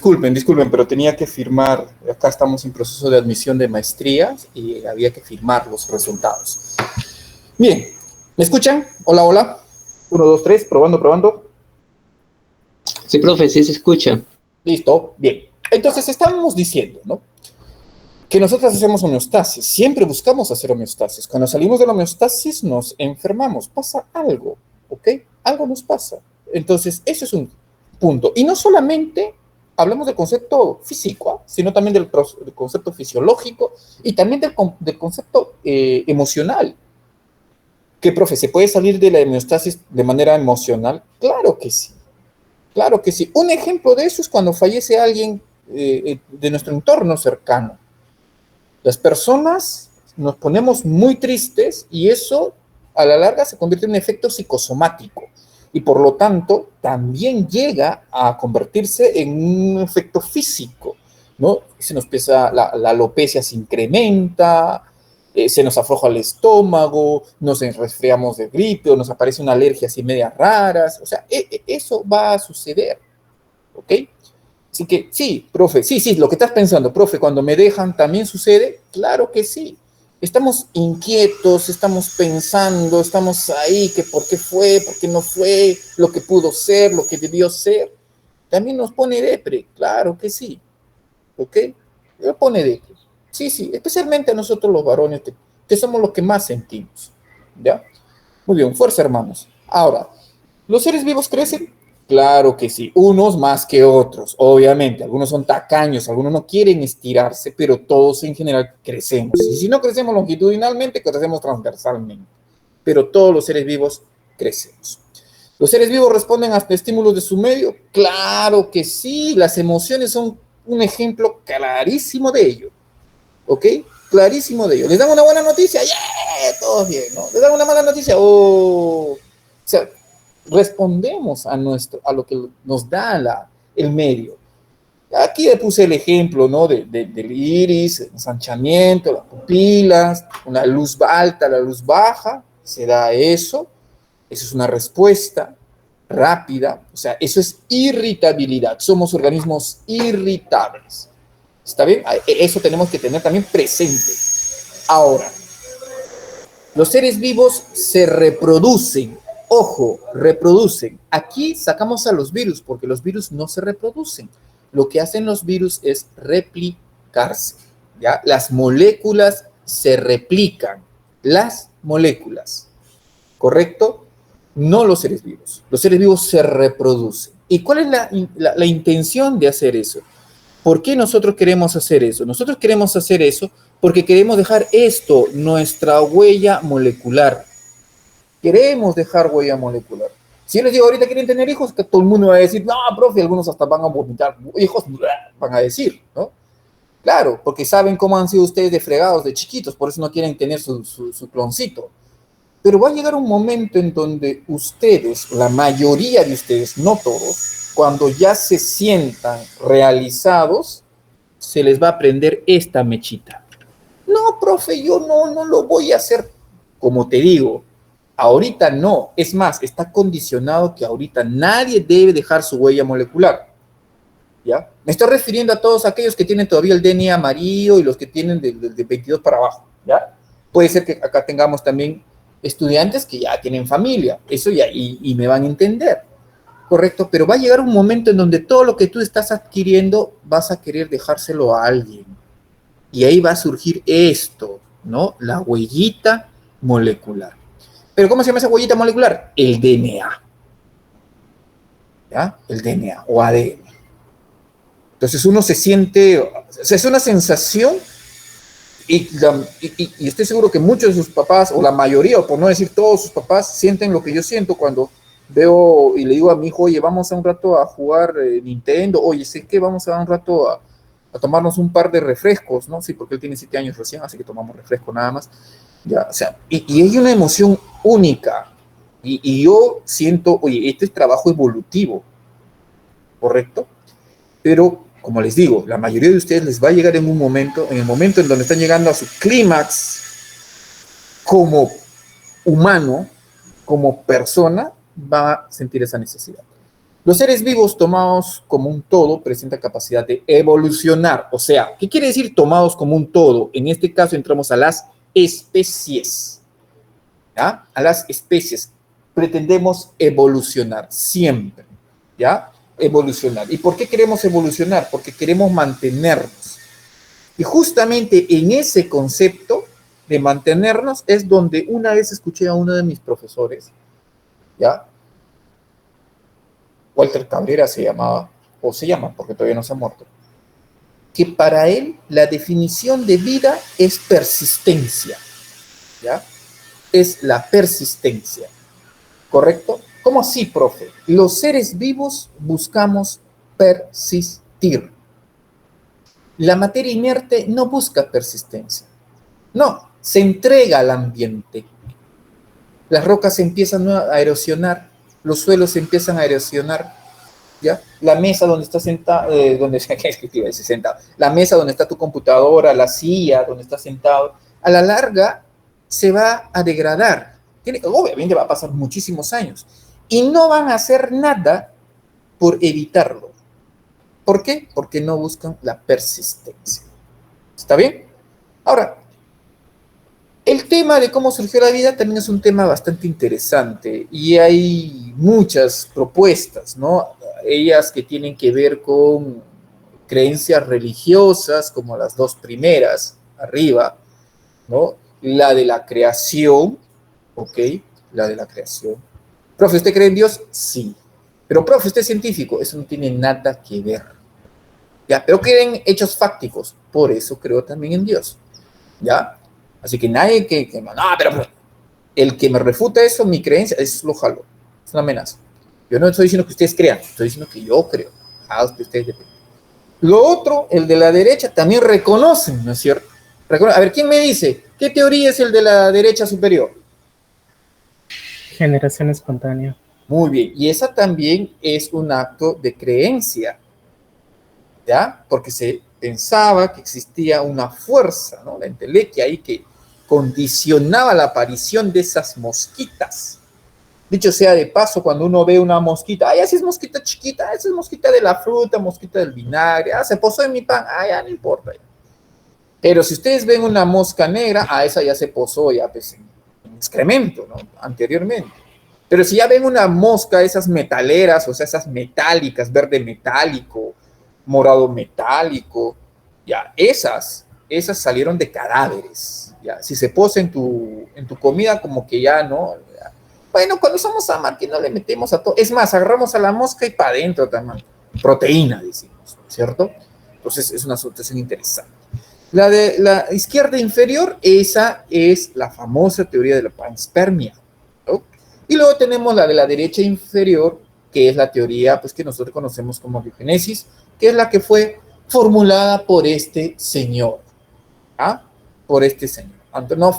Disculpen, pero tenía que firmar, acá estamos en proceso de admisión de maestrías y había que firmar los resultados. Bien, ¿me escuchan? Hola, hola. 1, 2, 3, probando. Sí, profe, sí se escucha. Listo, bien. Entonces estábamos diciendo, ¿no? Que nosotros hacemos homeostasis, siempre buscamos hacer homeostasis. Cuando salimos de la homeostasis nos enfermamos, pasa algo, ¿ok? Algo nos pasa. Entonces, eso es un punto. Y no solamente hablamos del concepto físico, sino también del concepto fisiológico y también del concepto emocional. ¿Qué, profe? ¿Se puede salir de la homeostasis de manera emocional? Claro que sí. Claro que sí. Un ejemplo de eso es cuando fallece alguien de nuestro entorno cercano. Las personas nos ponemos muy tristes y eso a la larga se convierte en un efecto psicosomático y por lo tanto también llega a convertirse en un efecto físico, ¿no? Se nos empieza, la alopecia se incrementa, se nos afloja el estómago, nos resfriamos de gripe o nos aparece una alergia así medias raras, o sea, eso va a suceder, ¿ok? Así que sí, profe, sí, lo que estás pensando, profe, cuando me dejan también sucede, claro que sí. Estamos inquietos, estamos pensando, estamos ahí, que por qué fue, por qué no fue, lo que pudo ser, lo que debió ser. También nos pone depre, claro que sí, ¿ok? Nos pone depre. Sí, especialmente a nosotros los varones, que somos los que más sentimos, ¿ya? Muy bien, fuerza, hermanos. Ahora, ¿los seres vivos crecen? Claro que sí, unos más que otros, obviamente. Algunos son tacaños, algunos no quieren estirarse, pero todos en general crecemos. Y si no crecemos longitudinalmente, crecemos transversalmente. Pero todos los seres vivos crecemos. ¿Los seres vivos responden a estímulos de su medio? Claro que sí, las emociones son un ejemplo clarísimo de ello. ¿Ok? Clarísimo de ello. ¿Les dan una buena noticia? ¡Yeah! Todos bien, ¿no? ¿Les dan una mala noticia? ¡Oh! O sea, respondemos a lo que nos da el medio. Aquí le puse el ejemplo, ¿no? Del iris, el ensanchamiento, las pupilas, una luz alta, la luz baja, se da eso. Eso es una respuesta rápida. O sea, eso es irritabilidad. Somos organismos irritables. ¿Está bien? Eso tenemos que tener también presente. Ahora, los seres vivos se reproducen. Ojo, reproducen. Aquí sacamos a los virus porque los virus no se reproducen. Lo que hacen los virus es replicarse. ¿Ya? Las moléculas se replican. Las moléculas. ¿Correcto? No los seres vivos. Los seres vivos se reproducen. ¿Y cuál es la intención de hacer eso? ¿Por qué nosotros queremos hacer eso? Nosotros queremos hacer eso porque queremos dejar esto, nuestra huella molecular. Queremos dejar huella molecular. Si yo les digo ahorita quieren tener hijos, que todo el mundo va a decir, no, profe, algunos hasta van a vomitar, hijos, van a decir, ¿no? Claro, porque saben cómo han sido ustedes de fregados de chiquitos, por eso no quieren tener su cloncito. Pero va a llegar un momento en donde ustedes, la mayoría de ustedes, no todos, cuando ya se sientan realizados, se les va a prender esta mechita. No, profe, yo no lo voy a hacer. Como te digo, ahorita no. Es más, está condicionado que ahorita nadie debe dejar su huella molecular. ¿Ya? Me estoy refiriendo a todos aquellos que tienen todavía el DNA amarillo y los que tienen de 22 para abajo. ¿Ya? Puede ser que acá tengamos también estudiantes que ya tienen familia. Eso ya, y me van a entender. Correcto, pero va a llegar un momento en donde todo lo que tú estás adquiriendo vas a querer dejárselo a alguien. Y ahí va a surgir esto, ¿no? La huellita molecular. ¿Pero cómo se llama esa huellita molecular? El DNA. ¿Ya? El DNA o ADN. Entonces uno se siente, o sea, es una sensación y estoy seguro que muchos de sus papás, o la mayoría, o por no decir todos sus papás, sienten lo que yo siento cuando veo y le digo a mi hijo, oye, vamos a un rato a jugar Nintendo, oye, sé que vamos a un rato a tomarnos un par de refrescos, ¿no? Sí, porque él tiene 7 años recién, así que tomamos refresco nada más. Ya, o sea, y hay una emoción única. Y yo siento, oye, este es trabajo evolutivo, ¿correcto? Pero, como les digo, la mayoría de ustedes les va a llegar en el momento en donde están llegando a su clímax como humano, como persona, va a sentir esa necesidad. Los seres vivos tomados como un todo presentan capacidad de evolucionar. O sea, ¿qué quiere decir tomados como un todo? En este caso entramos a las especies. ¿Ya? A las especies. Pretendemos evolucionar siempre. ¿Ya? Evolucionar. ¿Y por qué queremos evolucionar? Porque queremos mantenernos. Y justamente en ese concepto de mantenernos es donde una vez escuché a uno de mis profesores, ¿ya? Walter Cabrera se llamaba, o se llama, porque todavía no se ha muerto, que para él la definición de vida es persistencia, ¿ya? Es la persistencia, ¿correcto? ¿Cómo así, profe? Los seres vivos buscamos persistir. La materia inerte no busca persistencia, no, se entrega al ambiente. Las rocas empiezan a erosionar, los suelos empiezan a erosionar, ¿ya? La mesa donde está sentado, la mesa donde está tu computadora, la silla donde estás sentado, a la larga se va a degradar. Obviamente va a pasar muchísimos años y no van a hacer nada por evitarlo. ¿Por qué? Porque no buscan la persistencia. ¿Está bien? Ahora, el tema de cómo surgió la vida también es un tema bastante interesante y hay muchas propuestas, ¿no? Ellas que tienen que ver con creencias religiosas, como las dos primeras arriba, ¿no? La de la creación, ¿ok? La de la creación. Profe, ¿usted cree en Dios? Sí. Pero, profe, ¿usted es científico? Eso no tiene nada que ver. ¿Ya? Pero creen hechos fácticos. Por eso creo también en Dios. ¿Ya? Así que nadie no, pero el que me refuta eso, mi creencia, eso lo jalo. Es una amenaza. Yo no estoy diciendo que ustedes crean, estoy diciendo que yo creo. Ustedes dependen. Lo otro, el de la derecha, también reconocen, ¿no es cierto? A ver, ¿quién me dice? ¿Qué teoría es el de la derecha superior? Generación espontánea. Muy bien, y esa también es un acto de creencia, ¿ya? Porque se pensaba que existía una fuerza, ¿no? La entelequia ahí que condicionaba la aparición de esas mosquitas. Dicho sea de paso, cuando uno ve una mosquita, ay, así es mosquita chiquita, esa es mosquita de la fruta, mosquita del vinagre, se posó en mi pan, ya no importa. Pero si ustedes ven una mosca negra, esa ya se posó ya pues, en excremento, ¿no? Anteriormente. Pero si ya ven una mosca, esas metaleras, o sea, esas metálicas, verde metálico, morado metálico, ya, esas salieron de cadáveres, ya. Si se posa en tu comida, como que ya, ¿no? Ya. Bueno, cuando somos San no le metemos a todo. Es más, agarramos a la mosca y para adentro también. Proteína, decimos, ¿cierto? Entonces, es una situación interesante. La de la izquierda inferior, esa es la famosa teoría de la panspermia, ¿no? Y luego tenemos la de la derecha inferior, que es la teoría pues, que nosotros conocemos como biogénesis, que es la que fue formulada por este señor, por este señor, Antonov,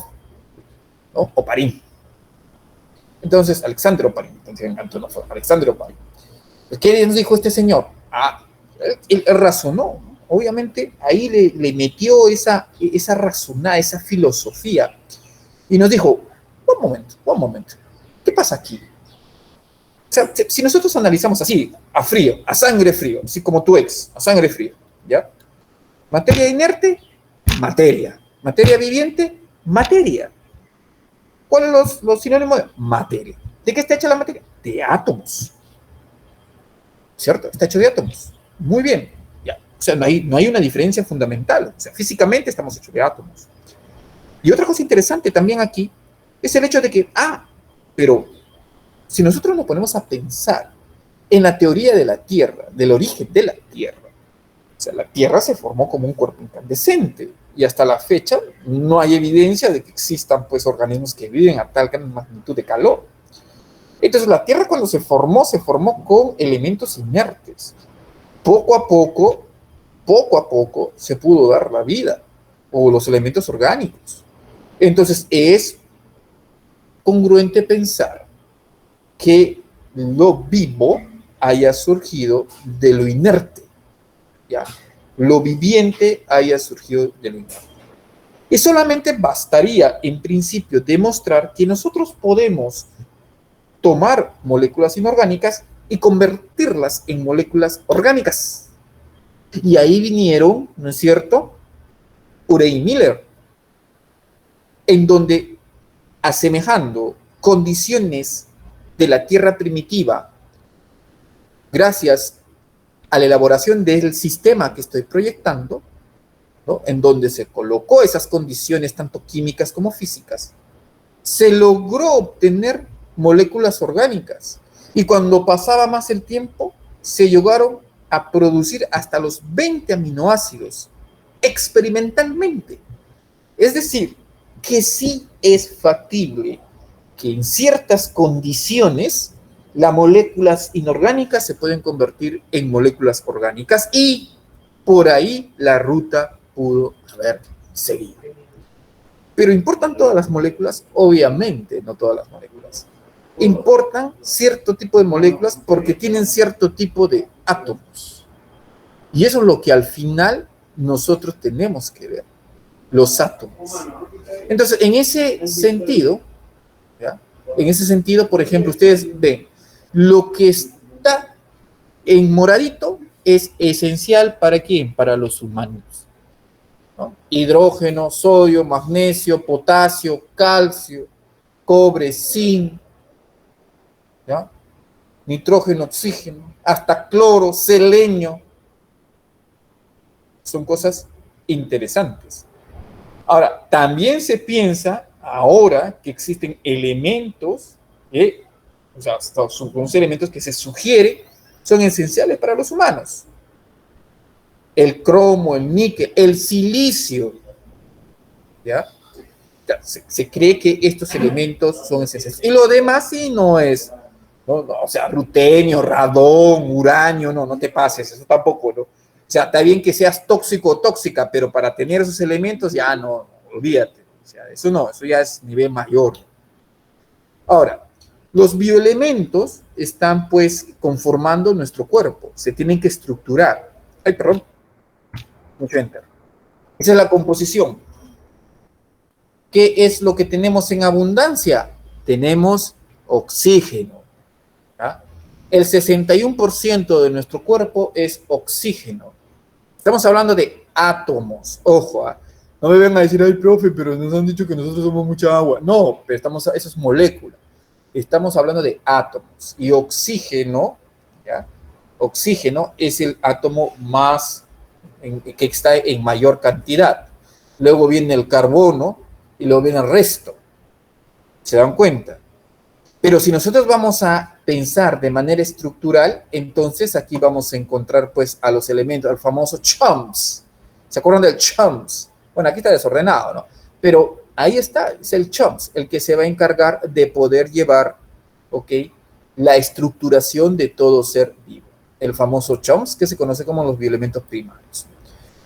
¿no? Oparin. Entonces, Alexander Oparin, Antonov, Alexander Oparin. ¿Qué nos dijo este señor? Él razonó, ¿no? Obviamente ahí le metió esa razonada, esa filosofía, y nos dijo, un momento, ¿qué pasa aquí? O sea, si nosotros analizamos así, a frío, a sangre frío, así como tu ex, a sangre frío, ¿ya? Materia inerte, materia. Materia viviente, materia. ¿Cuáles son los sinónimos de materia? ¿De qué está hecha la materia? De átomos. ¿Cierto? Está hecho de átomos. Muy bien. Ya. O sea, no hay una diferencia fundamental. O sea, físicamente estamos hechos de átomos. Y otra cosa interesante también aquí es el hecho de que, pero si nosotros nos ponemos a pensar en la teoría de la Tierra, del origen de la Tierra, o sea, la Tierra se formó como un cuerpo incandescente y hasta la fecha no hay evidencia de que existan pues organismos que viven a tal magnitud de calor. Entonces la Tierra cuando se formó con elementos inertes. Poco a poco se pudo dar la vida o los elementos orgánicos. Entonces es congruente pensar que lo vivo haya surgido de lo inerte, ¿ya? Lo viviente haya surgido de lo inerte. Y solamente bastaría, en principio, demostrar que nosotros podemos tomar moléculas inorgánicas y convertirlas en moléculas orgánicas. Y ahí vinieron, ¿no es cierto?, Urey y Miller, en donde, asemejando condiciones de la Tierra primitiva, gracias a la elaboración del sistema que estoy proyectando, ¿no?, en donde se colocó esas condiciones tanto químicas como físicas, se logró obtener moléculas orgánicas. Y cuando pasaba más el tiempo, se llegaron a producir hasta los 20 aminoácidos experimentalmente. Es decir, que sí es factible que en ciertas condiciones las moléculas inorgánicas se pueden convertir en moléculas orgánicas y por ahí la ruta pudo haber seguido. Pero ¿importan todas las moléculas? Obviamente no todas las moléculas. Importan cierto tipo de moléculas porque tienen cierto tipo de átomos. Y eso es lo que al final nosotros tenemos que ver, los átomos. Entonces, en ese sentido, ¿ya?, en ese sentido, por ejemplo, ustedes ven, lo que está en moradito es esencial ¿para quién? Para los humanos, ¿no? Hidrógeno, sodio, magnesio, potasio, calcio, cobre, zinc, ¿ya?, nitrógeno, oxígeno, hasta cloro, selenio. Son cosas interesantes. Ahora, también se piensa ahora que existen elementos, o sea, son unos elementos que se sugiere son esenciales para los humanos. El cromo, el níquel, el silicio, ¿ya? Se cree que estos elementos son esenciales. Y lo demás sí no es, no, o sea, rutenio, radón, uranio, no te pases, eso tampoco, ¿no? O sea, está bien que seas tóxico o tóxica, pero para tener esos elementos ya no, olvídate. O sea, eso no, eso ya es nivel mayor. Ahora, los bioelementos están pues conformando nuestro cuerpo, se tienen que estructurar. Ay, perdón. Mucho enter. Esa es la composición. ¿Qué es lo que tenemos en abundancia? Tenemos oxígeno, ¿ya? El 61% de nuestro cuerpo es oxígeno. Estamos hablando de átomos, ojo, ¿eh? No me vengan a decir, ay, profe, pero nos han dicho que nosotros somos mucha agua. No, pero eso es molécula. Estamos hablando de átomos. Y oxígeno, ¿ya?, oxígeno es el átomo más, que está en mayor cantidad. Luego viene el carbono y luego viene el resto. ¿Se dan cuenta? Pero si nosotros vamos a pensar de manera estructural, entonces aquí vamos a encontrar pues a los elementos, al famoso CHUMS. ¿Se acuerdan del CHUMS? Bueno, aquí está desordenado, ¿no? Pero ahí está, es el CHUMS, el que se va a encargar de poder llevar, ¿ok?, la estructuración de todo ser vivo. El famoso CHUMS, que se conoce como los bioelementos primarios.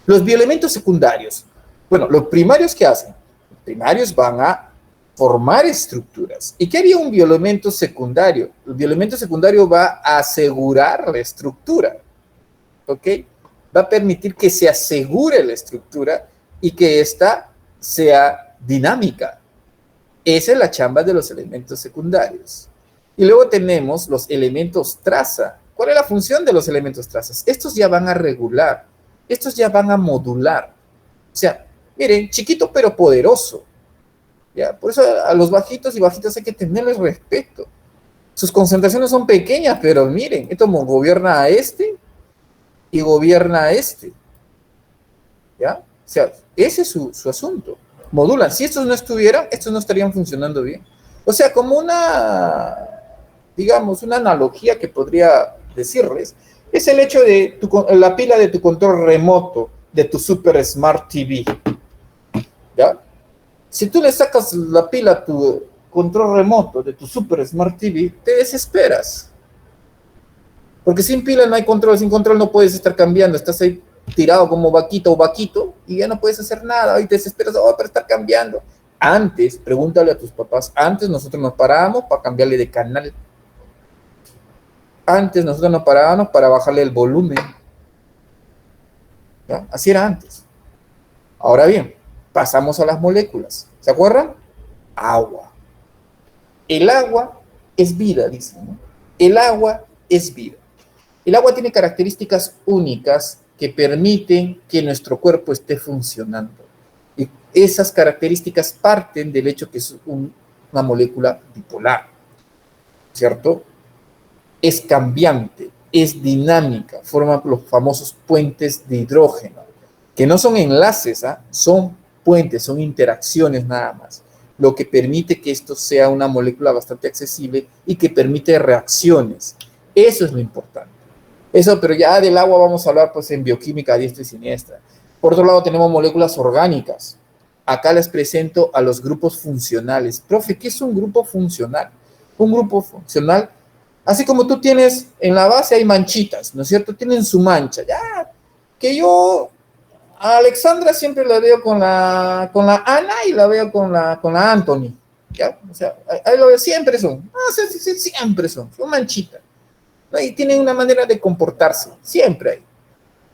Los bioelementos secundarios. Bueno, los primarios, ¿qué hacen? Los primarios van a formar estructuras. ¿Y qué haría un bioelemento secundario? El bioelemento secundario va a asegurar la estructura, ¿ok? Va a permitir que se asegure la estructura y que ésta sea dinámica. Esa es la chamba de los elementos secundarios. Y luego tenemos los elementos traza. ¿Cuál es la función de los elementos trazas? Estos ya van a regular, estos ya van a modular. O sea, miren, chiquito pero poderoso. ¿Ya? Por eso a los bajitos y bajitas hay que tenerles respeto. Sus concentraciones son pequeñas, pero miren, esto gobierna a este y gobierna a este. ¿Ya? O sea, ese es su asunto. Modulan. Si estos no estuvieran, estos no estarían funcionando bien. O sea, como una, digamos, una analogía que podría decirles, es el hecho de la pila de tu control remoto, de tu Super Smart TV. ¿Ya? Si tú le sacas la pila a tu control remoto de tu Super Smart TV, te desesperas. Porque sin pila no hay control, sin control no puedes estar cambiando, estás ahí tirado como vaquita o vaquito y ya no puedes hacer nada, y te desesperas, para estar cambiando. Antes, pregúntale a tus papás, antes nosotros nos parábamos para cambiarle de canal. Antes nosotros nos parábamos para bajarle el volumen. ¿Ya? Así era antes. Ahora bien, pasamos a las moléculas. ¿Se acuerdan? Agua. El agua es vida, dicen, ¿no? El agua es vida. El agua tiene características únicas que permiten que nuestro cuerpo esté funcionando. Y esas características parten del hecho que es una molécula bipolar, ¿cierto? Es cambiante, es dinámica, forma los famosos puentes de hidrógeno, que no son enlaces, son puentes, son interacciones nada más, lo que permite que esto sea una molécula bastante accesible y que permite reacciones. Eso es lo importante. Eso, pero ya del agua vamos a hablar pues en bioquímica a diestra y siniestra. Por otro lado tenemos moléculas orgánicas. Acá les presento a los grupos funcionales. Profe, ¿qué es un grupo funcional? Un grupo funcional, así como tú tienes en la base hay manchitas, ¿no es cierto? Tienen su mancha. Ya, que yo a Alexandra siempre la veo con la Ana y la veo con la Anthony. ¿Ya? O sea, ahí lo veo, siempre son. Siempre son manchitas. ¿No? Y tienen una manera de comportarse, siempre hay.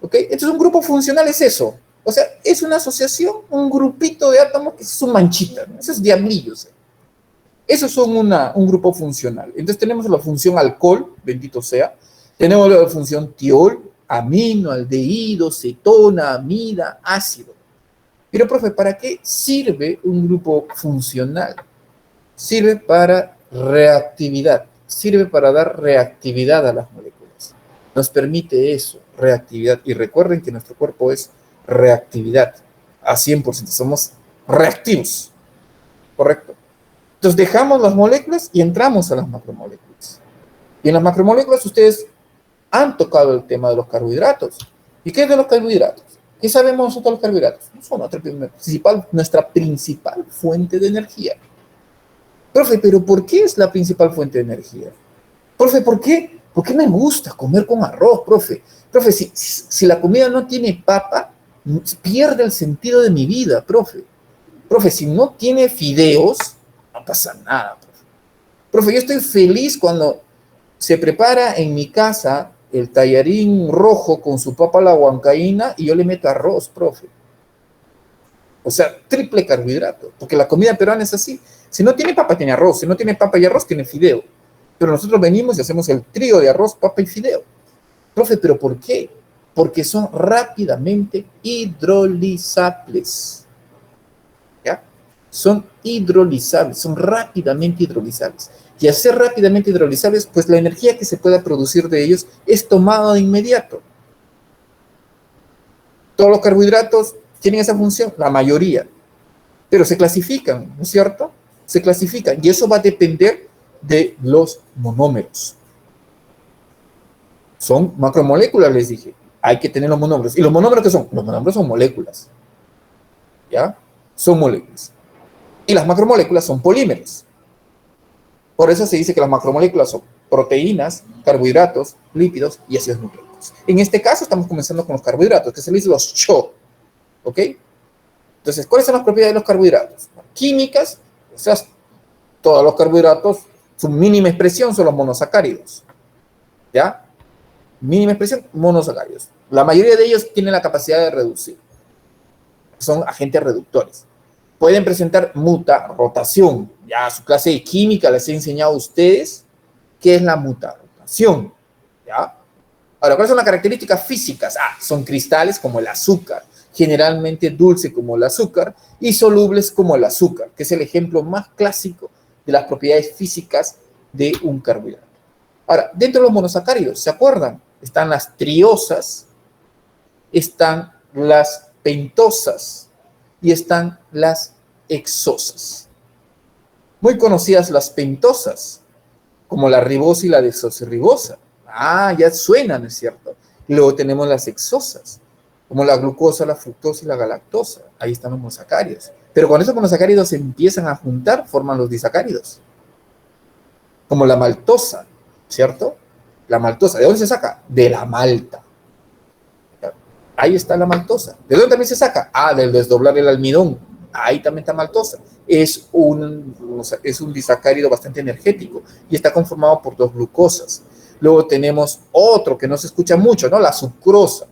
¿Ok? Entonces un grupo funcional es eso. O sea, es una asociación, un grupito de átomos que son manchitas, ¿no? Esos diablillos. Esos son un grupo funcional. Entonces tenemos la función alcohol, bendito sea. Tenemos la función tiol, amino, aldehído, cetona, amida, ácido. Pero, profe, ¿para qué sirve un grupo funcional? Sirve para reactividad. Sirve para dar reactividad a las moléculas. Nos permite eso, reactividad. Y recuerden que nuestro cuerpo es reactividad a 100%. Somos reactivos. ¿Correcto? Entonces dejamos las moléculas y entramos a las macromoléculas. Y en las macromoléculas ustedes han tocado el tema de los carbohidratos. ¿Y qué es de los carbohidratos? ¿Qué sabemos nosotros de los carbohidratos? Son nuestra principal fuente de energía. Profe, ¿pero por qué es la principal fuente de energía? Profe, ¿por qué? ¿Por qué me gusta comer con arroz, profe? Profe, si la comida no tiene papa, pierde el sentido de mi vida, profe. Profe, si no tiene fideos, no pasa nada, profe. Profe, yo estoy feliz cuando se prepara en mi casa el tallarín rojo con su papa a la huancaína y yo le meto arroz, profe. O sea, triple carbohidrato, porque la comida peruana es así. Si no tiene papa, tiene arroz. Si no tiene papa y arroz, tiene fideo. Pero nosotros venimos y hacemos el trío de arroz, papa y fideo. Profe, ¿pero por qué? Porque son rápidamente hidrolizables. ¿Ya? Son hidrolizables, son rápidamente hidrolizables. Y al ser rápidamente hidrolizables, pues la energía que se pueda producir de ellos es tomada de inmediato. Todos los carbohidratos tienen esa función, la mayoría, pero se clasifican, ¿no es cierto? Se clasifican, y eso va a depender de los monómeros. Son macromoléculas, les dije. Hay que tener los monómeros. ¿Y los monómeros qué son? Los monómeros son moléculas. ¿Ya? Son moléculas. Y las macromoléculas son polímeros. Por eso se dice que las macromoléculas son proteínas, carbohidratos, lípidos y ácidos nucleicos. En este caso estamos comenzando con los carbohidratos, que se les dice los CHO. ¿Ok? Entonces, ¿cuáles son las propiedades de los carbohidratos? Químicas, o sea, todos los carbohidratos, su mínima expresión son los monosacáridos. ¿Ya? Mínima expresión, monosacáridos. La mayoría de ellos tienen la capacidad de reducir. Son agentes reductores. Pueden presentar rotación. Ya su clase de química les he enseñado a ustedes qué es la mutarotación. ¿Ya? Ahora, ¿cuáles son las características físicas? Son cristales como el azúcar, generalmente dulce como el azúcar y solubles como el azúcar, que es el ejemplo más clásico de las propiedades físicas de un carbohidrato. Ahora, dentro de los monosacáridos, ¿se acuerdan? Están las triosas, están las pentosas y están las hexosas. Muy conocidas las pentosas, como la ribosa y la desoxirribosa. Ya suenan, ¿no es cierto? Y luego tenemos las hexosas, como la glucosa, la fructosa y la galactosa. Ahí están los monosacáridos. Pero cuando esos monosacáridos se empiezan a juntar, forman los disacáridos. Como la maltosa, ¿cierto? La maltosa, ¿de dónde se saca? De la malta. Ahí está la maltosa. ¿De dónde también se saca? Del desdoblar el almidón. Ahí también está maltosa. Es un disacárido bastante energético y está conformado por 2 glucosas. Luego tenemos otro que no se escucha mucho, ¿no? La sucrosa,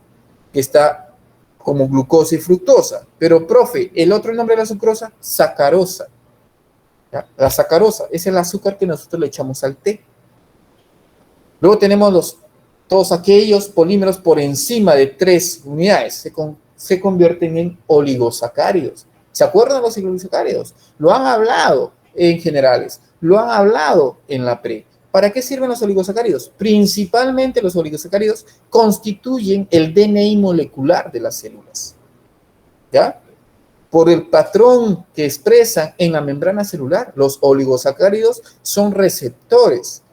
que está como glucosa y fructosa. Pero, profe, ¿el otro nombre de la sucrosa? Sacarosa. ¿Ya? La sacarosa es el azúcar que nosotros le echamos al té. Luego tenemos todos aquellos polímeros por encima de 3 unidades. Se convierten en oligosacáridos. ¿Se acuerdan de los oligosacáridos? Lo han hablado en generales, lo han hablado en la pre. ¿Para qué sirven los oligosacáridos? Principalmente los oligosacáridos constituyen el DNI molecular de las células. ¿Ya? Por el patrón que expresan en la membrana celular, los oligosacáridos son receptores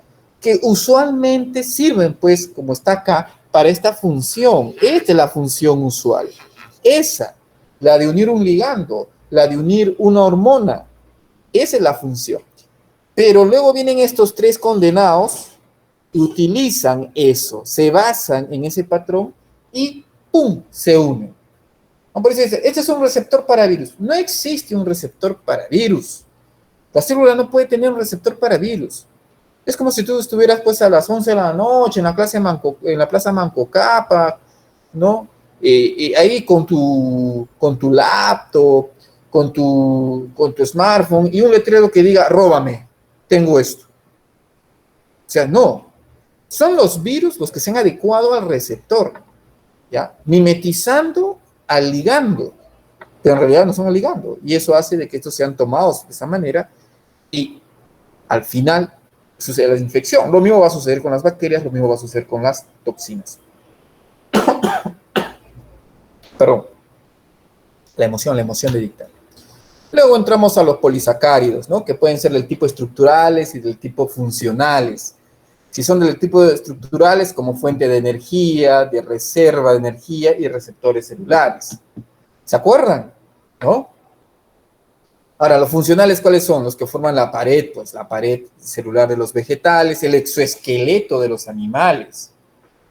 que usualmente sirven, pues, como está acá, para esta función. Esta es la función usual. Esa, la de unir un ligando, la de unir una hormona, esa es la función. Pero luego vienen estos 3 condenados y utilizan eso, se basan en ese patrón y ¡pum!, se unen. Por eso dice, este es un receptor para virus. No existe un receptor para virus. La célula no puede tener un receptor para virus. Es como si tú estuvieras pues a las 11 de la noche en la Plaza Manco Cápac, ¿no? Ahí con tu laptop, con tu smartphone y un letrero que diga, róbame, tengo esto. O sea, no. Son los virus los que se han adecuado al receptor, ¿ya? Mimetizando al ligando, pero en realidad no son al ligando. Y eso hace de que estos sean tomados de esa manera y al final sucede la infección. Lo mismo va a suceder con las bacterias, lo mismo va a suceder con las toxinas. Perdón. La emoción de dictar. Luego entramos a los polisacáridos, ¿no? Que pueden ser del tipo estructurales y del tipo funcionales. Si son del tipo estructurales, como fuente de energía, de reserva de energía y receptores celulares. ¿Se acuerdan? ¿No? Ahora, los funcionales, ¿cuáles son? Los que forman la pared, pues la pared celular de los vegetales, el exoesqueleto de los animales.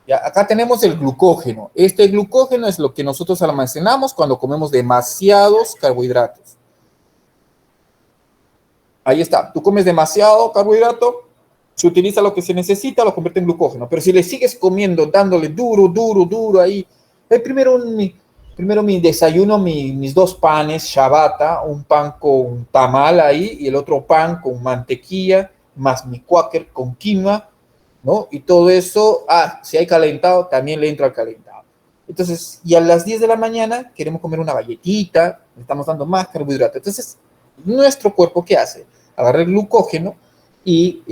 Ya, acá tenemos el glucógeno. Este glucógeno es lo que nosotros almacenamos cuando comemos demasiados carbohidratos. Ahí está. Tú comes demasiado carbohidrato, se utiliza lo que se necesita, lo convierte en glucógeno. Pero si le sigues comiendo, dándole duro ahí, primero mi desayuno, mis 2 panes, ciabatta, un pan con tamal ahí y el otro pan con mantequilla, más mi quaker con quinoa, ¿no? Y todo eso, si hay calentado, también le entra al calentado. Entonces, y a las 10 de la mañana queremos comer una galletita, le estamos dando más carbohidrato. Entonces, nuestro cuerpo, ¿qué hace? Agarra el glucógeno y,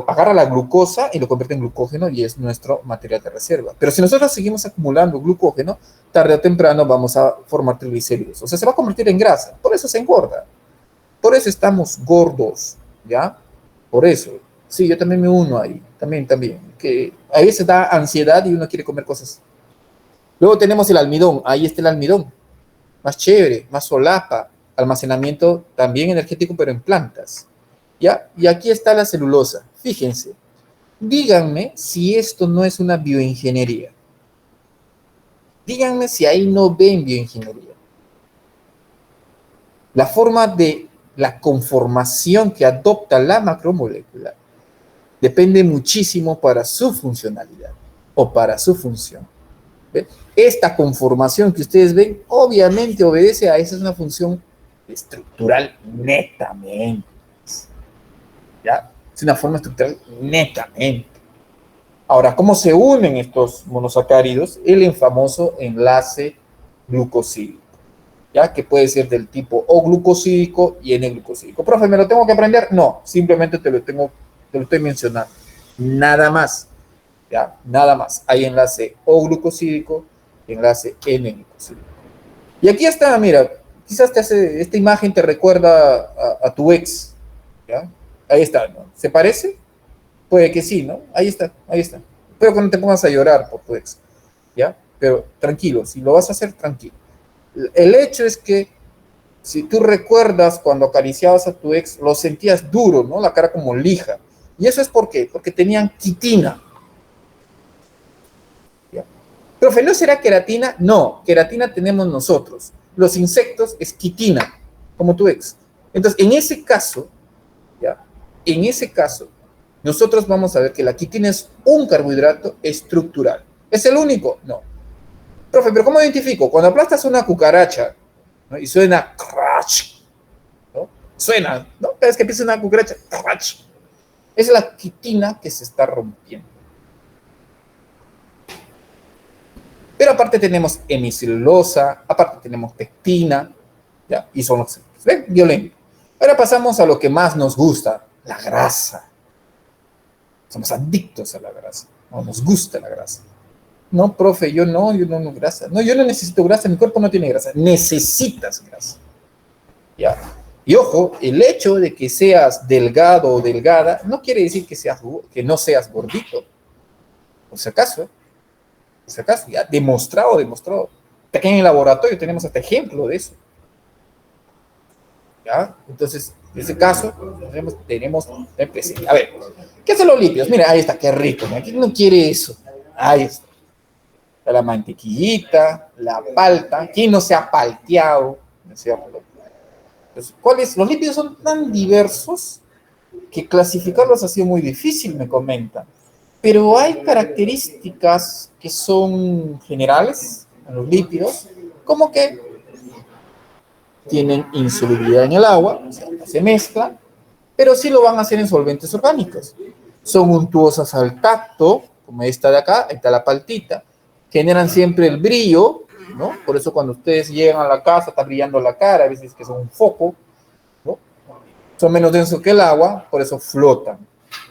agarra la glucosa y lo convierte en glucógeno y es nuestro material de reserva. Pero si nosotros seguimos acumulando glucógeno, tarde o temprano vamos a formar triglicéridos. O sea, se va a convertir en grasa. Por eso se engorda. Por eso estamos gordos, ¿ya? Por eso. Sí, yo también me uno ahí. También. Que a veces da ansiedad y uno quiere comer cosas. Luego tenemos el almidón. Ahí está el almidón. Más chévere, más solapa. Almacenamiento también energético, pero en plantas. ¿Ya? Y aquí está la celulosa. Fíjense. Díganme si esto no es una bioingeniería. Díganme si ahí no ven bioingeniería. La forma de la conformación que adopta la macromolécula depende muchísimo para su funcionalidad o para su función. ¿Ve? Esta conformación que ustedes ven obviamente obedece a esa, es una función estructural netamente. ¿Ya? Es una forma estructural netamente. Ahora, ¿cómo se unen estos monosacáridos? El famoso enlace glucosídico, ¿ya? Que puede ser del tipo O glucosídico y N glucosídico. Profe, ¿me lo tengo que aprender? No, simplemente te lo estoy mencionando. Nada más, ¿ya? Nada más. Hay enlace O glucosídico y enlace N glucosídico. Y aquí está, mira, quizás esta imagen te recuerda a tu ex, ¿ya? Ahí está, ¿no? ¿Se parece? Puede que sí, ¿no? Ahí está. Espero que no te pongas a llorar por tu ex, ¿ya? Pero tranquilo, si lo vas a hacer, tranquilo. El hecho es que si tú recuerdas cuando acariciabas a tu ex, lo sentías duro, ¿no? La cara como lija. ¿Y eso es por qué? Porque tenían quitina. ¿Ya? Profe, ¿no será queratina? No, queratina tenemos nosotros. Los insectos es quitina, como tu ex. Entonces, en ese caso, ¿ya? En ese caso, nosotros vamos a ver que la quitina es un carbohidrato estructural. ¿Es el único? No. Profe, ¿pero cómo identifico? Cuando aplastas una cucaracha, ¿no? Y suena crash, ¿no? Suena, ¿no? Cada vez que empieza una cucaracha, crash. Es la quitina que se está rompiendo. Pero aparte tenemos hemicelulosa, aparte tenemos pectina, ¿ya? Y son los, ¿ven? Violento. Ahora pasamos a lo que más nos gusta, la grasa. Somos adictos a la grasa, no nos gusta la grasa. No, profe, yo no grasa. No, yo no necesito grasa, mi cuerpo no tiene grasa. Necesitas grasa. ¿Ya? Y ojo, el hecho de que seas delgado o delgada no quiere decir que no seas gordito. Por si acaso, ya demostrado. Aquí en el laboratorio tenemos hasta ejemplo de eso. ¿Ya? Entonces, en ese caso, tenemos presente. A ver, ¿qué son los lípidos? Mira, ahí está, qué rico. ¿Quién no quiere eso? Ahí está. La mantequillita, la palta. ¿Quién no se ha palteado? ¿No es cierto? Entonces, los lípidos son tan diversos que clasificarlos ha sido muy difícil, me comentan. Pero hay características que son generales en los lípidos, como que tienen insolubilidad en el agua, o sea, no se mezclan, pero sí lo van a hacer en solventes orgánicos. Son untuosas al tacto, como esta de acá, esta la paltita, generan siempre el brillo, ¿no? Por eso cuando ustedes llegan a la casa está brillando la cara, a veces que son un foco, ¿no? Son menos densos que el agua, por eso flotan,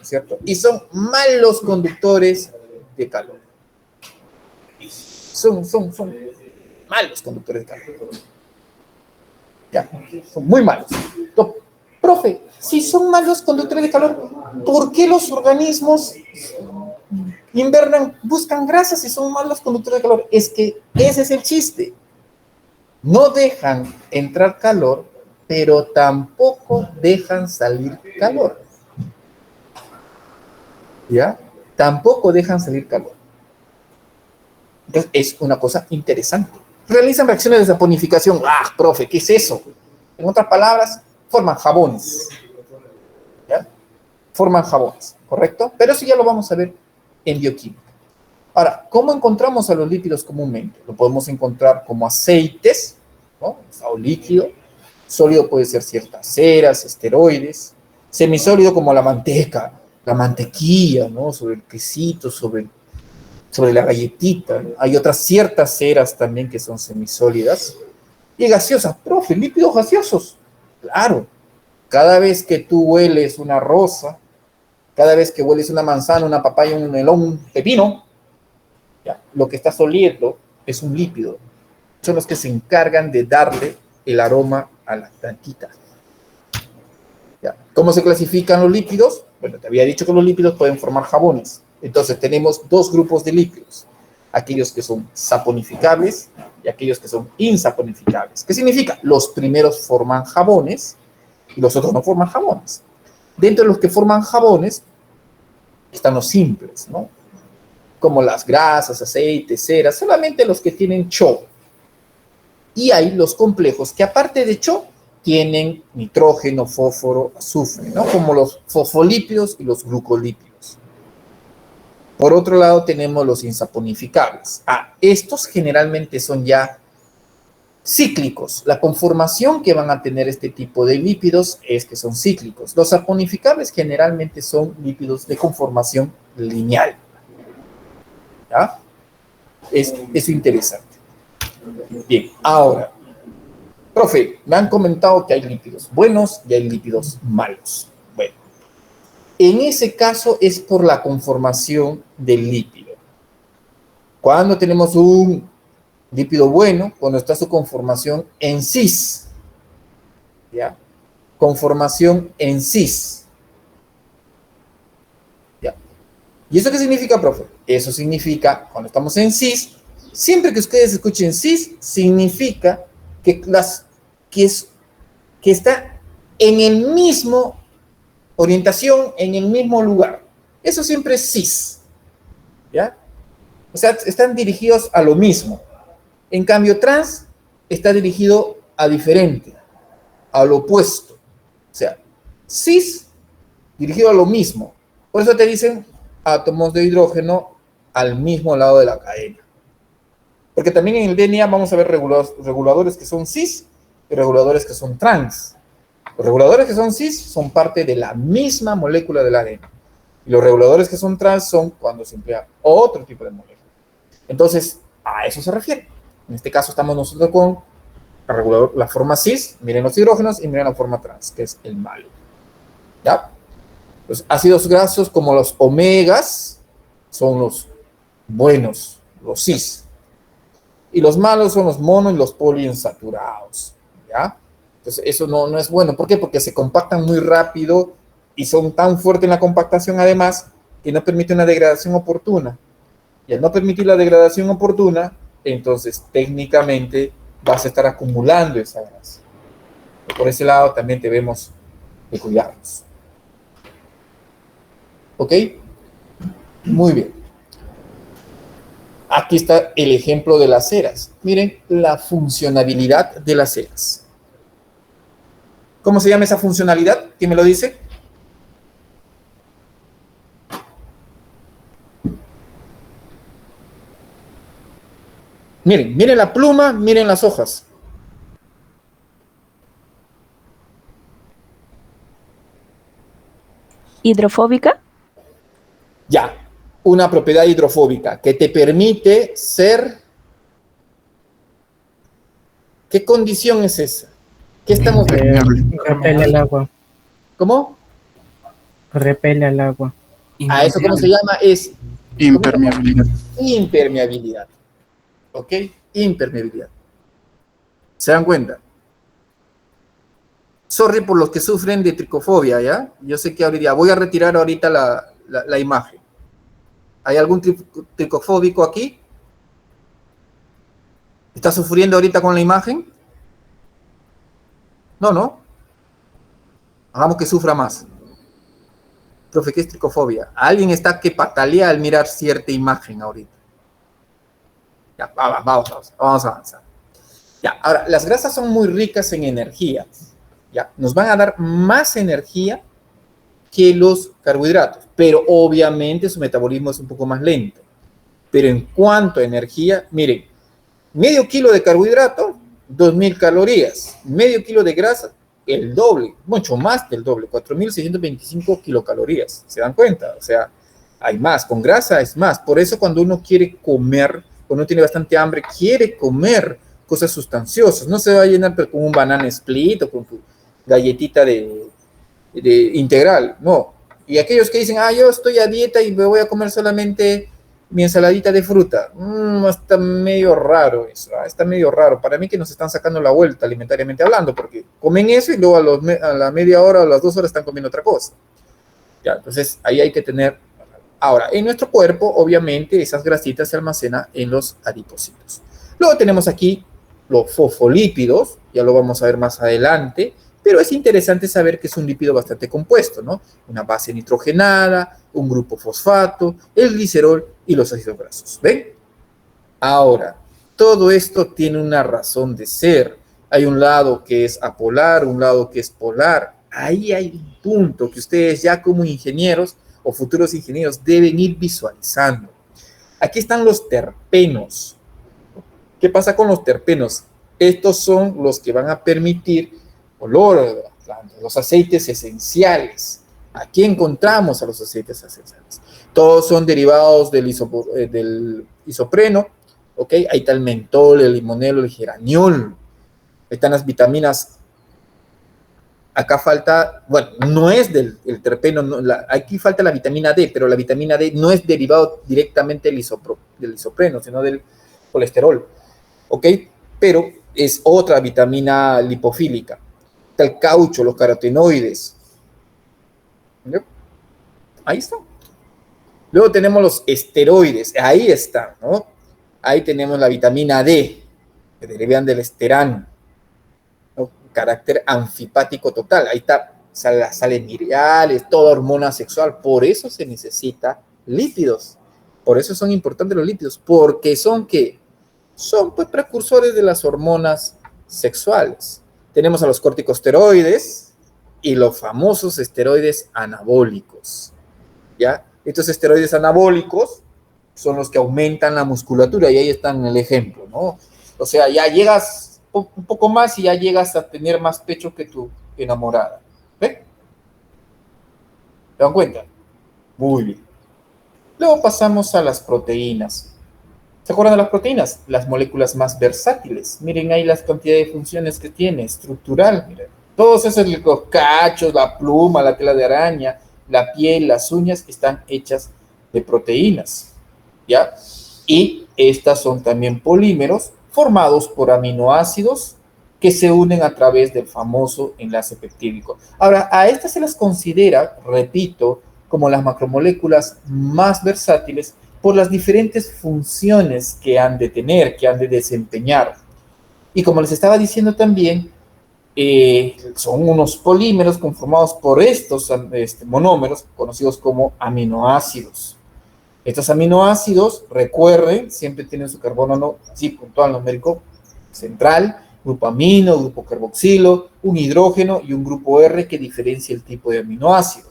¿cierto? Y son malos conductores de calor. Son malos conductores de calor. Ya, son muy malos. Entonces, profe, si son malos conductores de calor, ¿por qué los organismos invernan, buscan grasas si son malos conductores de calor? Es que ese es el chiste. No dejan entrar calor, pero tampoco dejan salir calor. ¿Ya? Tampoco dejan salir calor. Entonces, es una cosa interesante. Realizan reacciones de saponificación. ¡Ah, profe! ¿Qué es eso? En otras palabras, forman jabones. ¿Ya? Forman jabones, ¿correcto? Pero eso ya lo vamos a ver en bioquímica. Ahora, ¿cómo encontramos a los lípidos comúnmente? Lo podemos encontrar como aceites, ¿no? Estado líquido. Sólido puede ser ciertas ceras, esteroides. Semisólido como la manteca, la mantequilla, ¿no? Sobre el quesito, sobre la galletita. Hay otras ciertas ceras también que son semisólidas. Y gaseosas, profe, lípidos gaseosos. Claro, cada vez que tú hueles una rosa, cada vez que hueles una manzana, una papaya, un melón, un pepino, ya, lo que estás oliendo es un lípido. Son los que se encargan de darle el aroma a las plantitas. ¿Ya? ¿Cómo se clasifican los lípidos? Bueno, te había dicho que los lípidos pueden formar jabones. Entonces tenemos dos grupos de lípidos, aquellos que son saponificables y aquellos que son insaponificables. ¿Qué significa? Los primeros forman jabones y los otros no forman jabones. Dentro de los que forman jabones están los simples, ¿no? Como las grasas, aceites, ceras, solamente los que tienen CHO. Y hay los complejos que aparte de CHO tienen nitrógeno, fósforo, azufre, ¿no? Como los fosfolípidos y los glucolípidos. Por otro lado, tenemos los insaponificables. Estos generalmente son ya cíclicos. La conformación que van a tener este tipo de lípidos es que son cíclicos. Los saponificables generalmente son lípidos de conformación lineal. ¿Ya? Es interesante. Bien, ahora, profe, me han comentado que hay lípidos buenos y hay lípidos malos. Bueno, en ese caso es por la conformación del lípido. Cuando tenemos un lípido bueno, cuando está su conformación en cis, ¿ya? Conformación en cis. ¿Ya? ¿Y eso qué significa, profe? Eso significa, cuando estamos en cis, siempre que ustedes escuchen cis, significa que está en el mismo orientación, en el mismo lugar. Eso siempre es cis. ¿Ya? O sea, están dirigidos a lo mismo. En cambio, trans está dirigido a diferente, a lo opuesto. O sea, cis dirigido a lo mismo. Por eso te dicen átomos de hidrógeno al mismo lado de la cadena. Porque también en el DNA vamos a ver reguladores que son cis y reguladores que son trans. Los reguladores que son cis son parte de la misma molécula del ADN. Y los reguladores que son trans son cuando se emplea otro tipo de molécula. Entonces, A eso se refiere. En este caso estamos nosotros con el regulador, la forma cis, miren los hidrógenos y miren la forma trans, que es el malo. ¿Ya? Los ácidos grasos como los omegas son los buenos, los cis. Y los malos son los mono y los poliinsaturados. ¿Ya? Entonces eso no es bueno. ¿Por qué? Porque se compactan muy rápido y son tan fuertes en la compactación además que no permite una degradación oportuna. Y al no permitir la degradación oportuna, entonces técnicamente vas a estar acumulando esa grasa. Por ese lado también debemos de cuidarnos. ¿Ok? Muy bien. Aquí está el ejemplo de las ceras. Miren la funcionalidad de las ceras. ¿Cómo se llama esa funcionalidad? ¿Quién me lo dice? Miren la pluma, miren las hojas. ¿Hidrofóbica? Ya, una propiedad hidrofóbica que te permite ser... ¿Qué condición es esa? ¿Qué estamos viendo? Repele el agua. ¿Cómo? Repele al agua. A eso, ¿cómo se llama? Es Impermeabilidad. impermeabilidad. ¿Ok? Impermeabilidad. ¿Se dan cuenta? Sorry por los que sufren de tricofobia, ¿ya? Yo sé que ahorita voy a retirar ahorita la imagen. ¿Hay algún tricofóbico aquí? ¿Está sufriendo ahorita con la imagen? No. Hagamos que sufra más. Profe, ¿qué es tricofobia? Alguien está que patalea al mirar cierta imagen ahorita. Ya, vamos a avanzar. Ya, ahora, las grasas son muy ricas en energía. Ya, nos van a dar más energía que los carbohidratos, pero obviamente su metabolismo es un poco más lento. Pero en cuanto a energía, miren, medio kilo de carbohidratos, 2000 calorías. Medio kilo de grasa, el doble, mucho más del doble, 4625 kilocalorías. ¿Se dan cuenta? O sea, hay más. Con grasa es más. Por eso cuando uno quiere comer, cuando uno tiene bastante hambre, quiere comer cosas sustanciosas. No se va a llenar con un banana split o con tu galletita de integral. No. Y aquellos que dicen, yo estoy a dieta y me voy a comer solamente mi ensaladita de fruta. Está medio raro eso, está medio raro. Para mí que nos están sacando la vuelta alimentariamente hablando, porque comen eso y luego a la media hora o a las 2 horas están comiendo otra cosa. Ya, entonces ahí hay que tener... Ahora, en nuestro cuerpo, obviamente, esas grasitas se almacenan en los adipocitos. Luego tenemos aquí los fosfolípidos, ya lo vamos a ver más adelante, pero es interesante saber que es un lípido bastante compuesto, ¿no? Una base nitrogenada, un grupo fosfato, el glicerol y los ácidos grasos. ¿Ven? Ahora, todo esto tiene una razón de ser. Hay un lado que es apolar, un lado que es polar. Ahí hay un punto que ustedes ya como ingenieros o futuros ingenieros deben ir visualizando. Aquí están los terpenos. ¿Qué pasa con los terpenos? Estos son los que van a permitir olor de las plantas, los aceites esenciales. Aquí encontramos a los aceites esenciales. Todos son derivados del isopreno, ¿ok? Ahí está el mentol, el limonelo, el geraniol. Ahí están las vitaminas. Acá falta, bueno, no es del terpeno, aquí falta la vitamina D, pero la vitamina D no es derivado directamente del isopreno, sino del colesterol, ¿ok? Pero es otra vitamina lipofílica. Está el caucho, los carotenoides. ¿Vale? Ahí está. Luego tenemos los esteroides, ahí está, ¿no? Ahí tenemos la vitamina D, que derivan del esterano, ¿no? Carácter anfipático total. Ahí está, las sales miriales, toda hormona sexual. Por eso se necesita lípidos. Por eso son importantes los lípidos, porque son ¿qué? Son pues precursores de las hormonas sexuales. Tenemos a los corticosteroides y los famosos esteroides anabólicos, ¿ya? Estos esteroides anabólicos son los que aumentan la musculatura y ahí están en el ejemplo, ¿no? O sea, ya llegas un poco más y ya llegas a tener más pecho que tu enamorada. ¿Ven? ¿Se dan cuenta? Muy bien. Luego pasamos a las proteínas. ¿Se acuerdan de las proteínas? Las moléculas más versátiles. Miren ahí las cantidades de funciones que tiene, estructural, miren. Todos esos los cachos, la pluma, la tela de araña, la piel, las uñas, están hechas de proteínas, ¿ya? Y estas son también polímeros formados por aminoácidos que se unen a través del famoso enlace peptídico. Ahora, a estas se las considera, repito, como las macromoléculas más versátiles por las diferentes funciones que han de tener, que han de desempeñar. Y como les estaba diciendo también, son unos polímeros conformados por estos monómeros conocidos como aminoácidos. Estos aminoácidos, recuerden, siempre tienen su carbono así puntual numérico central, grupo amino, grupo carboxilo, un hidrógeno y un grupo R que diferencia el tipo de aminoácido.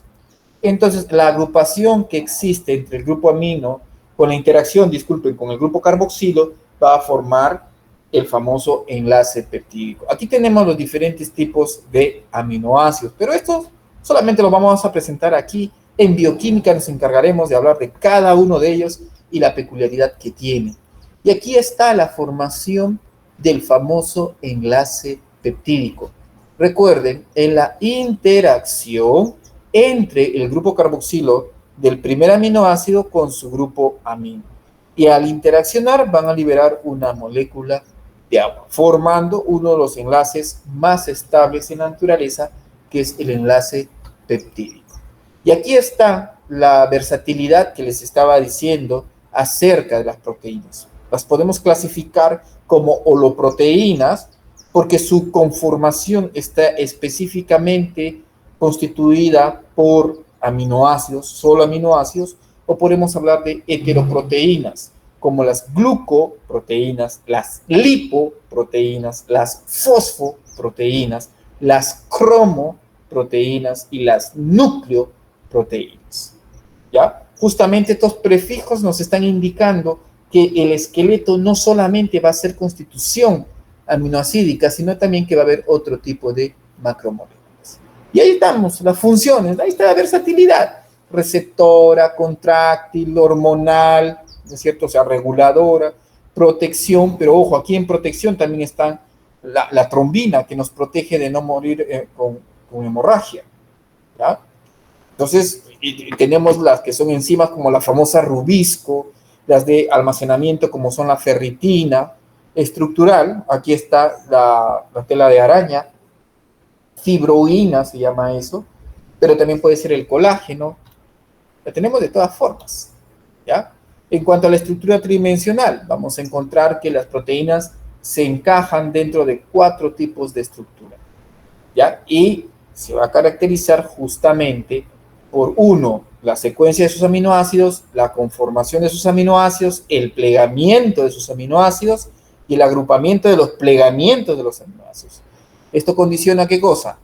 Entonces, la agrupación que existe entre el grupo amino con la interacción, disculpen, con el grupo carboxilo va a formar el famoso enlace peptídico. Aquí tenemos los diferentes tipos de aminoácidos, pero esto solamente lo vamos a presentar aquí. En bioquímica nos encargaremos de hablar de cada uno de ellos y la peculiaridad que tiene. Y aquí está la formación del famoso enlace peptídico. Recuerden, en la interacción entre el grupo carboxilo del primer aminoácido con su grupo amino. Y al interaccionar van a liberar una molécula de agua, formando uno de los enlaces más estables en la naturaleza, que es el enlace peptídico. Y aquí está la versatilidad que les estaba diciendo acerca de las proteínas. Las podemos clasificar como holoproteínas porque su conformación está específicamente constituida por aminoácidos, solo aminoácidos, o podemos hablar de heteroproteínas, como las glucoproteínas, las lipoproteínas, las fosfoproteínas, las cromoproteínas y las nucleoproteínas. ¿Ya? Justamente estos prefijos nos están indicando que el esqueleto no solamente va a ser constitución aminoácidica, sino también que va a haber otro tipo de macromoléculas. Y ahí estamos, las funciones, ahí está la versatilidad, receptora, contráctil, hormonal, ¿no es cierto? O sea, reguladora, protección, pero ojo, aquí en protección también está la trombina, que nos protege de no morir con hemorragia, ¿ya? Entonces, y tenemos las que son enzimas como la famosa rubisco, las de almacenamiento como son la ferritina, estructural, aquí está la tela de araña, fibroína se llama eso, pero también puede ser el colágeno, la tenemos de todas formas, ¿ya? En cuanto a la estructura tridimensional, vamos a encontrar que las proteínas se encajan dentro de 4 tipos de estructura, ¿ya? Y se va a caracterizar justamente por 1, la secuencia de sus aminoácidos, la conformación de sus aminoácidos, el plegamiento de sus aminoácidos y el agrupamiento de los plegamientos de los aminoácidos. ¿Esto condiciona qué cosa?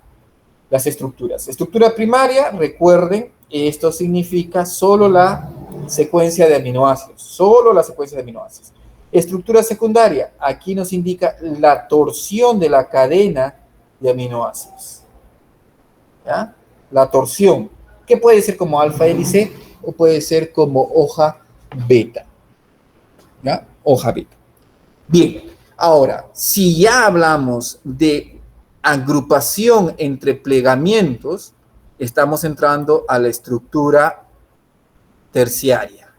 Las estructuras. Estructura primaria, recuerden, esto significa solo la secuencia de aminoácidos, solo la secuencia de aminoácidos. Estructura secundaria, aquí nos indica la torsión de la cadena de aminoácidos. ¿Ya? La torsión, que puede ser como alfa hélice o puede ser como hoja beta. ¿Ya? Hoja beta. Bien, ahora, si ya hablamos de agrupación entre plegamientos, estamos entrando a la estructura terciaria.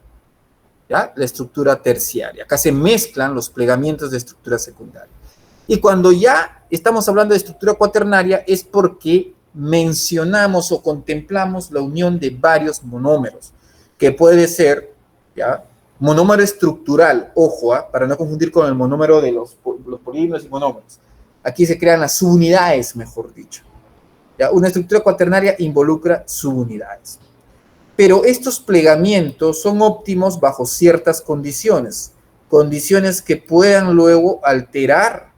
¿Ya? La estructura terciaria. Acá se mezclan los plegamientos de estructura secundaria. Y cuando ya estamos hablando de estructura cuaternaria es porque mencionamos o contemplamos la unión de varios monómeros, que puede ser, ¿ya? Monómero estructural, ojo, para no confundir con el monómero de los polímeros y monómeros. Aquí se crean las subunidades, mejor dicho. ¿Ya? Una estructura cuaternaria involucra subunidades. Pero estos plegamientos son óptimos bajo ciertas condiciones, condiciones que puedan luego alterar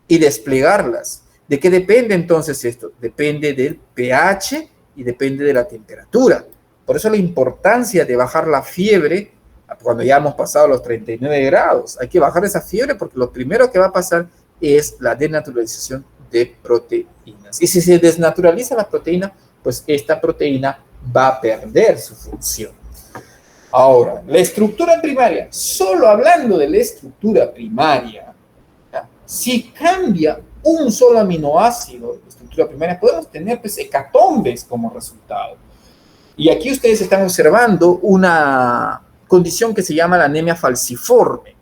y desplegarlas. ¿De qué depende entonces esto? Depende del pH y depende de la temperatura. Por eso la importancia de bajar la fiebre cuando ya hemos pasado los 39 grados. Hay que bajar esa fiebre porque lo primero que va a pasar es la denaturalización de proteínas. Y si se desnaturaliza la proteína, pues esta proteína va a perder su función. Ahora, la estructura primaria, solo hablando de la estructura primaria, ¿ya? Si cambia un solo aminoácido de estructura primaria, podemos tener pues, hecatombes como resultado. Y aquí ustedes están observando una condición que se llama la anemia falciforme.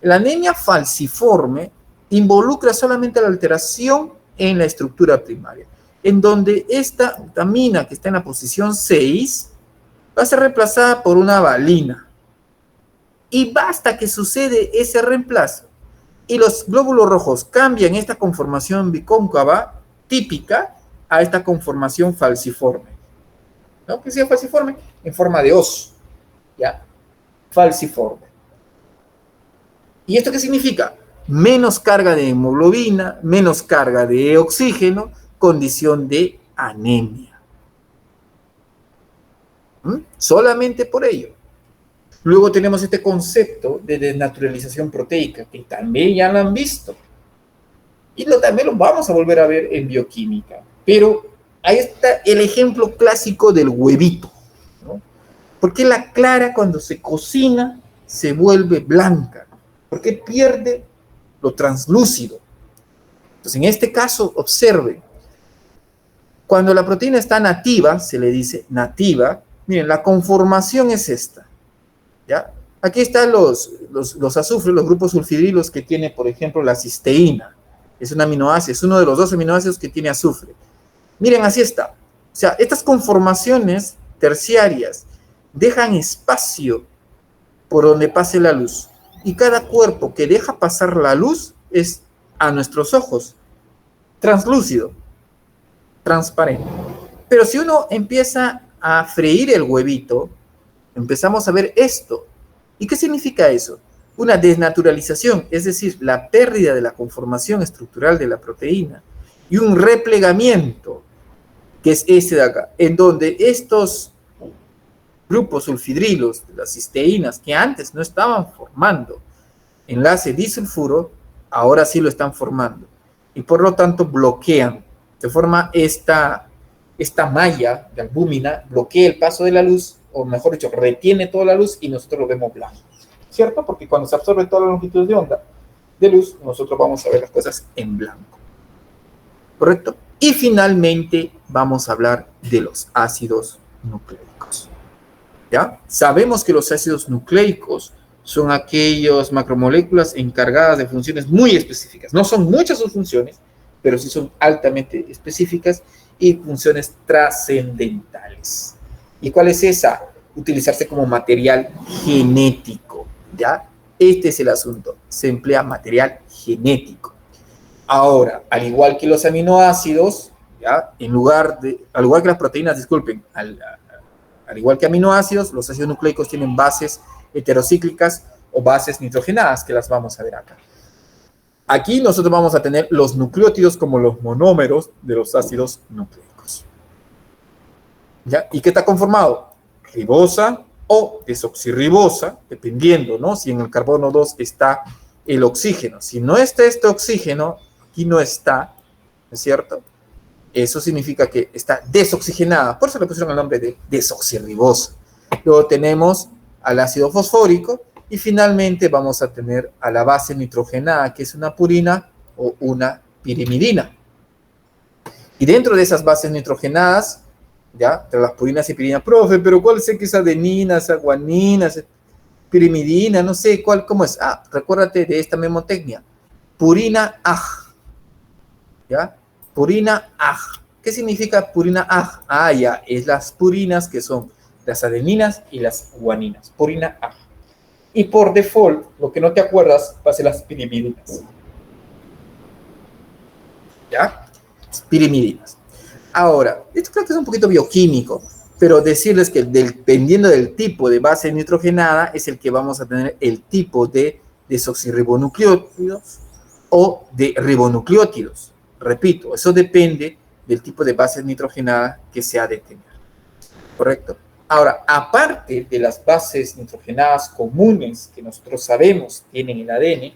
La anemia falciforme involucra solamente la alteración en la estructura primaria, en donde esta vitamina que está en la posición 6 va a ser reemplazada por una valina. Y basta que sucede ese reemplazo y los glóbulos rojos cambian esta conformación bicóncava típica a esta conformación falciforme. ¿No? ¿Qué sea falciforme? En forma de oso. ¿Ya? Falciforme. ¿Y esto qué significa? Menos carga de hemoglobina, menos carga de oxígeno, condición de anemia. Solamente por ello. Luego tenemos este concepto de desnaturalización proteica, que también ya lo han visto. Y también lo vamos a volver a ver en bioquímica. Pero ahí está el ejemplo clásico del huevito, ¿no? Porque la clara cuando se cocina se vuelve blanca, porque pierde lo translúcido. Entonces, en este caso, observen, cuando la proteína está nativa, se le dice nativa, miren, la conformación es esta, ¿ya? Aquí están los azufres, los grupos sulfidrilos que tiene, por ejemplo, la cisteína. Es un aminoácido, es uno de los 2 aminoácidos que tiene azufre. Miren, así está. O sea, estas conformaciones terciarias dejan espacio por donde pase la luz. Y cada cuerpo que deja pasar la luz es, a nuestros ojos, translúcido, transparente. Pero si uno empieza a freír el huevito, empezamos a ver esto. ¿Y qué significa eso? Una desnaturalización, es decir, la pérdida de la conformación estructural de la proteína y un replegamiento, que es este de acá, en donde estos grupos sulfidrilos, las cisteínas, que antes no estaban formando enlace disulfuro, ahora sí lo están formando. Y por lo tanto bloquean. Se forma esta malla de albúmina, bloquea el paso de la luz, o mejor dicho, retiene toda la luz y nosotros lo vemos blanco. ¿Cierto? Porque cuando se absorbe toda la longitud de onda de luz, nosotros vamos a ver las cosas en blanco. ¿Correcto? Y finalmente vamos a hablar de los ácidos nucleicos. ¿Ya? Sabemos que los ácidos nucleicos son aquellas macromoléculas encargadas de funciones muy específicas. No son muchas sus funciones, pero sí son altamente específicas y funciones trascendentales. ¿Y cuál es esa? Utilizarse como material genético, ¿ya? Este es el asunto. Se emplea material genético. Ahora, al igual que los aminoácidos, ¿ya? Al igual que las proteínas, disculpen, al igual que aminoácidos, los ácidos nucleicos tienen bases heterocíclicas o bases nitrogenadas, que las vamos a ver acá. Aquí nosotros vamos a tener los nucleótidos como los monómeros de los ácidos nucleicos. ¿Ya? ¿Y qué está conformado? Ribosa o desoxirribosa, dependiendo, ¿no? Si en el carbono 2 está el oxígeno. Si no está este oxígeno, aquí no está, ¿no es cierto? Eso significa que está desoxigenada. Por eso le pusieron el nombre de desoxirribosa. Luego tenemos al ácido fosfórico y finalmente vamos a tener a la base nitrogenada, que es una purina o una pirimidina. Y dentro de esas bases nitrogenadas, ¿ya? Entre las purinas y pirimidinas, profe, pero ¿cuál sé que es adenina, es guanina, es pirimidina? No sé, ¿cómo es? Ah, recuérdate de esta memotecnia. Purina AG. ¿Ya? Purina AG. ¿Qué significa purina AG? Ah, ya, es las purinas que son las adeninas y las guaninas. Purina AG. Y por default, lo que no te acuerdas va a ser las pirimidinas. ¿Ya? Pirimidinas. Ahora, esto creo que es un poquito bioquímico, pero decirles que dependiendo del tipo de base nitrogenada es el que vamos a tener el tipo de desoxirribonucleótidos o de ribonucleótidos. Repito, eso depende del tipo de base nitrogenada que se ha de tener. ¿Correcto? Ahora, aparte de las bases nitrogenadas comunes que nosotros sabemos tienen el ADN,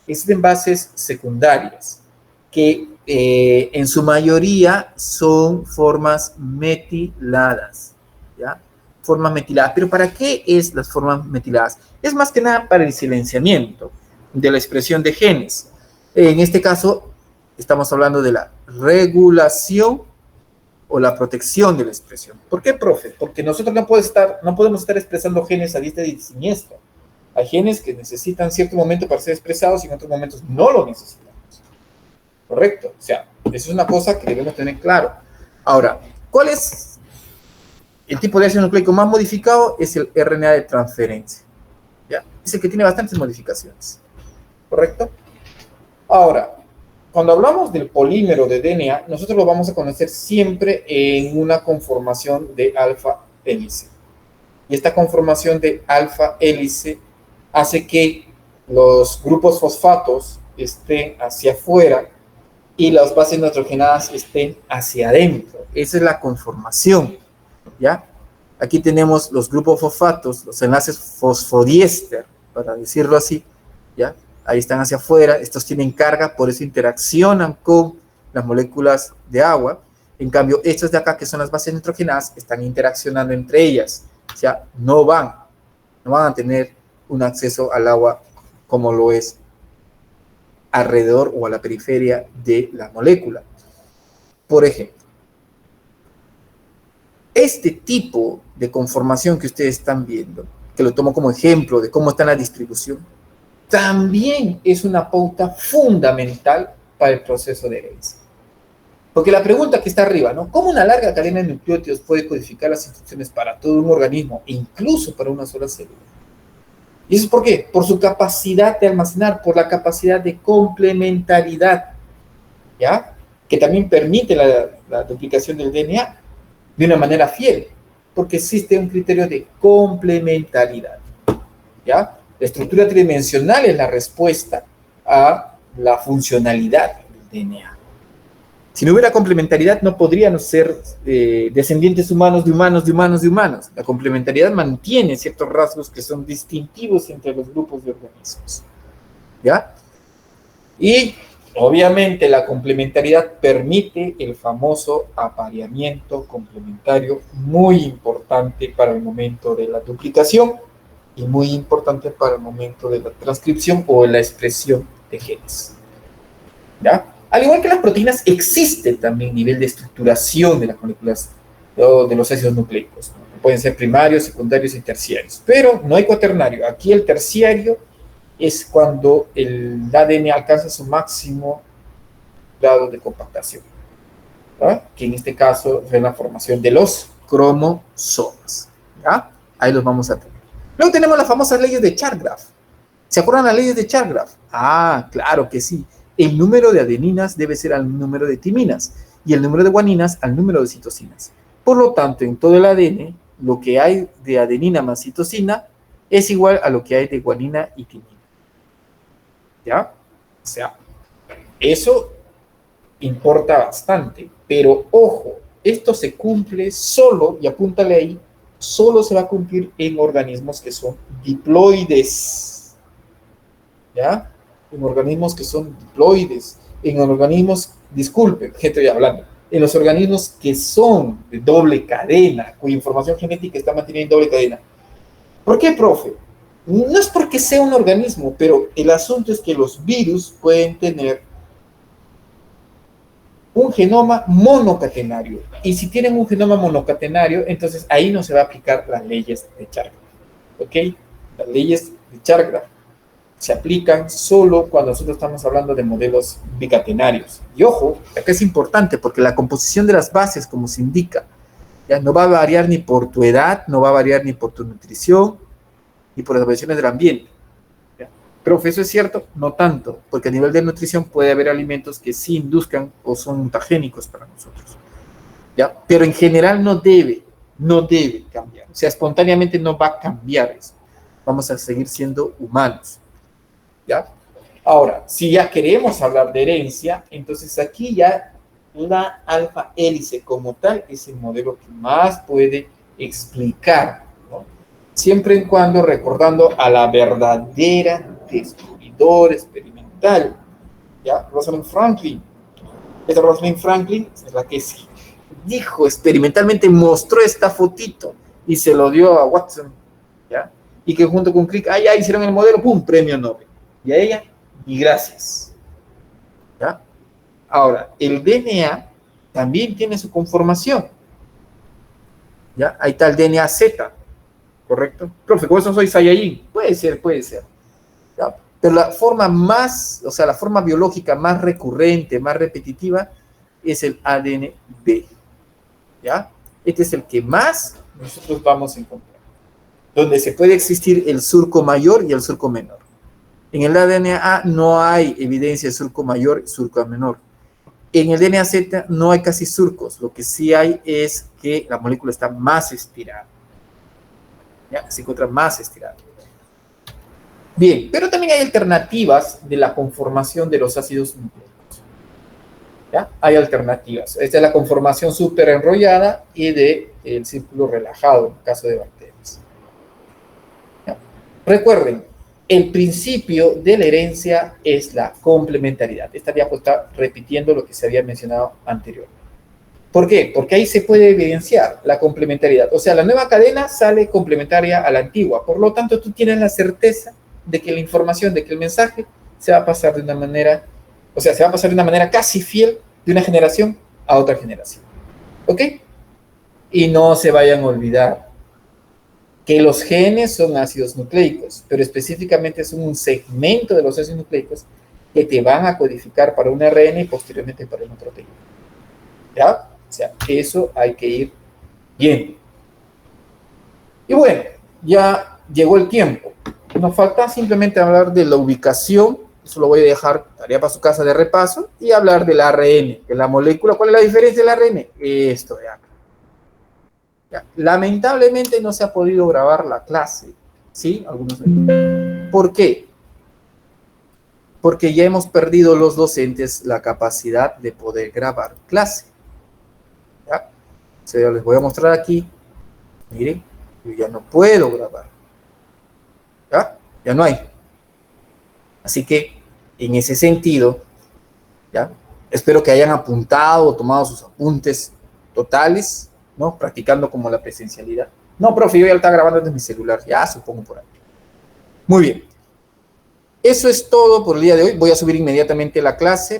existen bases secundarias que en su mayoría son formas metiladas, ¿ya? formas metiladas. ¿Pero para qué es las formas metiladas? Es más que nada para el silenciamiento de la expresión de genes. En este caso, estamos hablando de la regulación o la protección de la expresión. ¿Por qué, profe? Porque nosotros no podemos estar expresando genes a diestra y siniestra. Hay genes que necesitan cierto momento para ser expresados y en otros momentos no lo necesitamos. ¿Correcto? O sea, eso es una cosa que debemos tener claro. Ahora, ¿cuál es el tipo de ácido nucleico más modificado? Es el RNA de transferencia. ¿Ya? Es el que tiene bastantes modificaciones. ¿Correcto? Ahora, cuando hablamos del polímero de DNA, nosotros lo vamos a conocer siempre en una conformación de alfa hélice. Y esta conformación de alfa hélice hace que los grupos fosfatos estén hacia afuera y las bases nitrogenadas estén hacia adentro. Esa es la conformación, ¿ya? Aquí tenemos los grupos fosfatos, los enlaces fosfodiéster, para decirlo así, ¿ya? Ahí están hacia afuera, estos tienen carga, por eso interaccionan con las moléculas de agua. En cambio, estos de acá, que son las bases nitrogenadas, están interaccionando entre ellas. O sea, no van a tener un acceso al agua como lo es alrededor o a la periferia de la molécula. Por ejemplo, este tipo de conformación que ustedes están viendo, que lo tomo como ejemplo de cómo está la distribución, también es una pauta fundamental para el proceso de herencia. Porque la pregunta que está arriba, ¿no? ¿Cómo una larga cadena de nucleótidos puede codificar las instrucciones para todo un organismo, incluso para una sola célula? ¿Y eso es por qué? Por su capacidad de almacenar, por la capacidad de complementariedad, ¿ya? Que también permite la duplicación del DNA de una manera fiel, porque existe un criterio de complementariedad, ¿ya? La estructura tridimensional es la respuesta a la funcionalidad del DNA. Si no hubiera complementariedad, no podrían ser descendientes humanos de humanos, de humanos, de humanos. La complementariedad mantiene ciertos rasgos que son distintivos entre los grupos de organismos, ¿ya? Y, obviamente, la complementariedad permite el famoso apareamiento complementario, muy importante para el momento de la duplicación y muy importante para el momento de la transcripción o de la expresión de genes, ¿ya? Al igual que las proteínas, existe también nivel de estructuración de las moléculas de los ácidos nucleicos, ¿no? Pueden ser primarios, secundarios y terciarios, pero no hay cuaternario. Aquí el terciario es cuando el ADN alcanza su máximo grado de compactación, ¿no? Que en este caso es la formación de los cromosomas, ¿ya? Ahí los vamos a tener. Luego tenemos las famosas leyes de Chargaff. ¿Se acuerdan las leyes de Chargaff? Ah, claro que sí. El número de adeninas debe ser al número de timinas y el número de guaninas al número de citosinas. Por lo tanto, en todo el ADN, lo que hay de adenina más citosina es igual a lo que hay de guanina y timina. ¿Ya? O sea, eso importa bastante. Pero, ojo, esto se cumple solo, y apúntale ahí, solo se va a cumplir en organismos que son diploides. ¿Ya? En organismos que son diploides, en organismos, disculpen, ¿qué estoy hablando? En los organismos que son de doble cadena, cuya información genética está mantenida en doble cadena. ¿Por qué, profe? No es porque sea un organismo, pero el asunto es que los virus pueden tener un genoma monocatenario. Y si tienen un genoma monocatenario, entonces ahí no se va a aplicar las leyes de Chargaff. ¿Ok? Las leyes de Chargaff se aplican solo cuando nosotros estamos hablando de modelos bicatenarios. Y ojo, acá es importante porque la composición de las bases, como se indica, ya no va a variar ni por tu edad, no va a variar ni por tu nutrición, ni por las variaciones del ambiente. ¿Ya? Pero eso es cierto, no tanto, porque a nivel de nutrición puede haber alimentos que sí induzcan o son mutagénicos para nosotros. ¿Ya? Pero en general no debe cambiar. O sea, espontáneamente no va a cambiar eso. Vamos a seguir siendo humanos. ¿Ya? Ahora, si ya queremos hablar de herencia, entonces aquí ya la alfa hélice como tal es el modelo que más puede explicar, ¿no? Siempre y cuando recordando a la verdadera descubridora experimental, ¿ya? Rosalind Franklin. Esta Rosalind Franklin es la que dijo experimentalmente, mostró esta fotito y se lo dio a Watson, ¿ya? Y que junto con Crick, ya hicieron el modelo, ¡pum!, premio Nobel. Y a ella, y gracias. ¿Ya? Ahora, el DNA también tiene su conformación. ¿Ya? Ahí está el DNA Z, ¿correcto? Profe, ¿cómo eso soy Saiyajin? Puede ser, puede ser. ¿Ya? Pero la forma más, o sea, la forma biológica más recurrente, más repetitiva, es el ADN B. ¿Ya? Este es el que más nosotros vamos a encontrar. Donde se puede existir el surco mayor y el surco menor. En el DNA no hay evidencia de surco mayor y surco menor. En el DNA Z no hay casi surcos. Lo que sí hay es que la molécula está más estirada. ¿Ya? Se encuentra más estirada. Bien, pero también hay alternativas de la conformación de los ácidos nucleicos. ¿Ya? Hay alternativas. Esta es la conformación súper enrollada y del círculo relajado, en el caso de bacterias. ¿Ya? Recuerden, el principio de la herencia es la complementariedad. Esta diapo está repitiendo lo que se había mencionado anteriormente. ¿Por qué? Porque ahí se puede evidenciar la complementariedad. O sea, la nueva cadena sale complementaria a la antigua. Por lo tanto, tú tienes la certeza de que la información, de que el mensaje se va a pasar de una manera, o sea, se va a pasar de una manera casi fiel de una generación a otra generación. ¿Ok? Y no se vayan a olvidar que los genes son ácidos nucleicos, pero específicamente son un segmento de los ácidos nucleicos que te van a codificar para un ARN y posteriormente para una proteína. ¿Ya? O sea, eso hay que ir viendo. Y bueno, ya llegó el tiempo. Nos falta simplemente hablar de la ubicación, eso lo voy a dejar, tarea para su casa de repaso, y hablar del ARN, de la molécula. ¿Cuál es la diferencia del ARN? Esto de acá. Ya, lamentablemente no se ha podido grabar la clase, ¿sí? Algunos. ¿Por qué? Porque ya hemos perdido los docentes la capacidad de poder grabar clase. ¿Ya? O sea, les voy a mostrar aquí. Miren, yo ya no puedo grabar. ¿Ya? Ya no hay. Así que, en ese sentido, ¿ya? Espero que hayan apuntado o tomado sus apuntes totales, ¿no? Practicando como la presencialidad. No, profe, yo ya lo estaba grabando desde mi celular. Ya, supongo por ahí. Muy bien. Eso es todo por el día de hoy. Voy a subir inmediatamente la clase.